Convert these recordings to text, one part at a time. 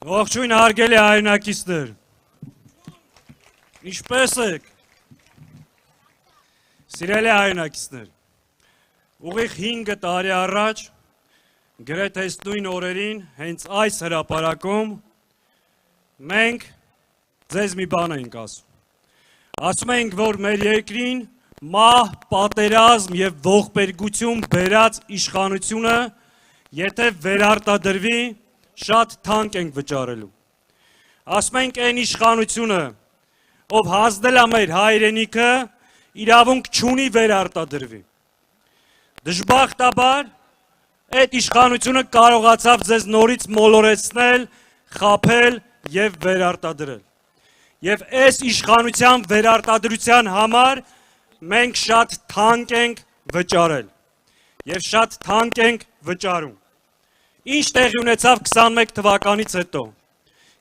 Ողջույն հարգելի հայրենակիցներ, ինչպե՞ս եք, սիրելի հայրենակիցներ, ուղիղ 5 տարի առաջ, գրեթե նույն օրերին, հենց այս հրապարակում, մենք ձեզ մի բան ենք ասում, ասում ենք, որ մեր երկրին մահ, պատերազմ և ողբերգություն բերած իշխանությունը, եթե վերարտադրվի, շատ թանկ ենք վճարելու, ասում ենք այն իշխանությունը, ով հանձնել է մեր հայրենիքը, իրավունք չունի վերարտադրվի, դժբախտաբար, այդ իշխանությունը կարողացավ ձեզ նորից մոլորեցնել, խաբել և վերարտադրել, և այս իշխանության վերարտադրության համար մենք շատ թանկ ենք վճարել, և շատ թանկ ենք վճարում, ինչ տեղի ունեցավ 21 թվականից հետո,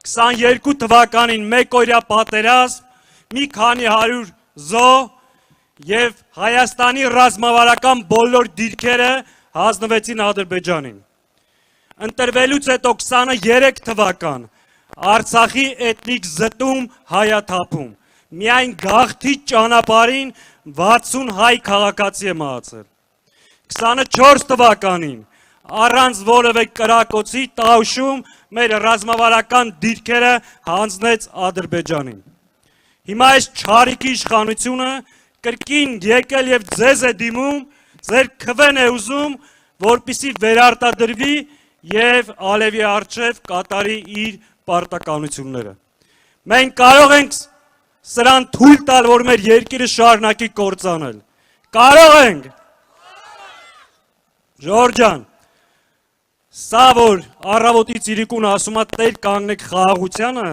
22 թվականին մեկ օրյա պատերազմ, մի քանի հարյուր զոհ և Հայաստանի ռազմավարական բոլոր դիրքերը հանձնվեցին Ադրբեջանին, ընտրվելուց հետո 23 թվական, Արցախի էթնիկ զտում, հայաթափում, միայն գաղթի ճանապարհին 60 հայ քաղաքացի է մահացել, 24 թվականին, առանց որևէ կրակոցի Տաուշում մեր ռազմավարական դիրքերը հանձնեց Ադրբեջանին, հիմա այս չարիքի իշխանությունը կրկին եկել և ձեզ է դիմում, ձեր քվեն է ուզում, որպեսզի վերարտադրվի և Ալևի առջև կատարի իր պարտականությունները, մենք կարող ենք սրան թույլ տալ, որ մեր երկիրը շարունակի կործանել, կարող ենք, Ժողովուրդ ջան, սա որ առավոտից իրիկուն ասում է տեր կանգնեք խաղաղությանը,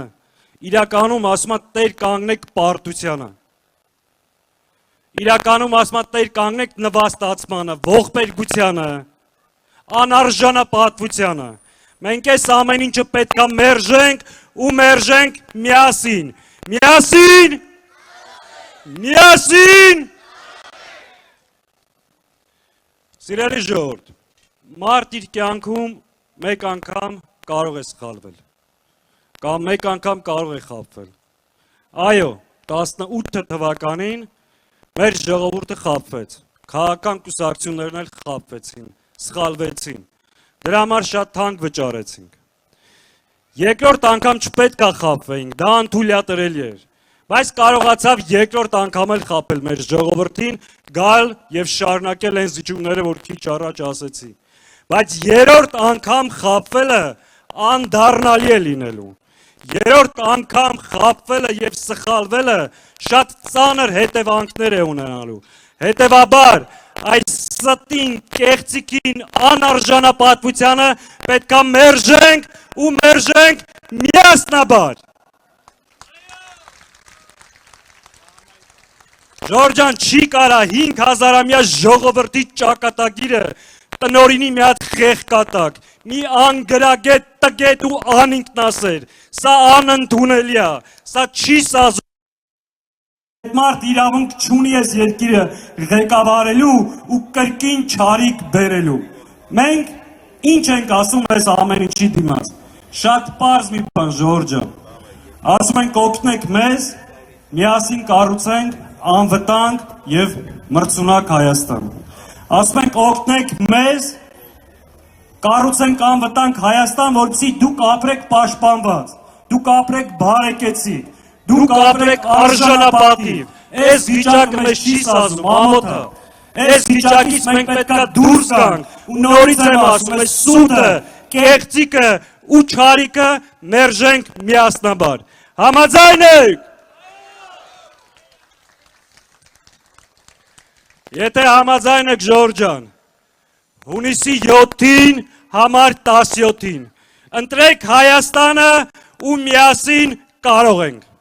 իրականում ասում է տեր կանգնեք պարտությանը, իրականում ասում է տեր կանգնեք նվաստացմանը, ողբերգությանը, անարժանապատվությանը, մենք այս ամեն ինչը պետք է մերժենք ու մերժենք միասին, միասին, միասին, սիրելի ժողովուրդ, մարդ իր կյանքում մեկ անգամ կարող է սխալվել, կամ մեկ անգամ կարող է խաբվել, այո, 18 թվականին մեր ժողովուրդը խաբվեց, քաղաքական կուսակցություններն էլ խաբվեցին, սխալվեցին, դրա համար շատ թանկ վճարեցինք, երկրորդ անգամ չպետք է խաբվեինք, դա անթույլատրելի էր, բայց կարողացավ երկրորդ անգամ էլ խաբել մեր ժողովրդին, գալ և շարունակել այն զիջումները, որ քիչ առաջ ասեցի, բայց երրորդ անգամ խաբվելը անդառնալի է լինելու, երրորդ անգամ խաբվելը և սխալվելը շատ ծանր հետևանքներ է ունենալու, հետևաբար այս ստին, կեղծիքին, անարժանապատվությանը պետք է մերժենք ու մերժենք միասնաբար, Ժողովուրդ ջան, չի կարա 5000-ամյա ժողովրդի ճակատագիրը տնօրինի մի հատ խեղկատակ, մի անգրագետ, տգետ ու անինքնասեր, սա անընդունելի է, սա չի սազում, այդ մարդ իրավունք չունի այս երկիրը ղեկավարելու ու կրկին չարիք բերելու, մենք ինչ ենք ասում այս ամեն ինչի դիմաց, շատ պարզ մի բան ժողովուրդ ջան, ասում ենք օգնեք մեզ, միասին կառուցենք անվտանգ և մրցունակ Հայաստան, ասում ենք օգնեք մեզ, կառուցենք անվտանգ Հայաստան, որպեսզի դուք ապրեք պաշտպանված, դուք ապրեք բարեկեցիկ, դուք ապրեք արժանապատիվ, այս վիճակը մեզ չի սազում, ամոթ է, այս վիճակից մենք պետք է դուրս գանք ու նորից եմ ասում, այս սուտը, կեղծիքը ու չարիքը մերժենք միասնաբար, համաձայն եք, Եթե համաձայն եք ժողովուրդ ջան, հունիսի 7-ին համար 17-ին, ընտրեք Հայաստանը ու միասին կարող ենք։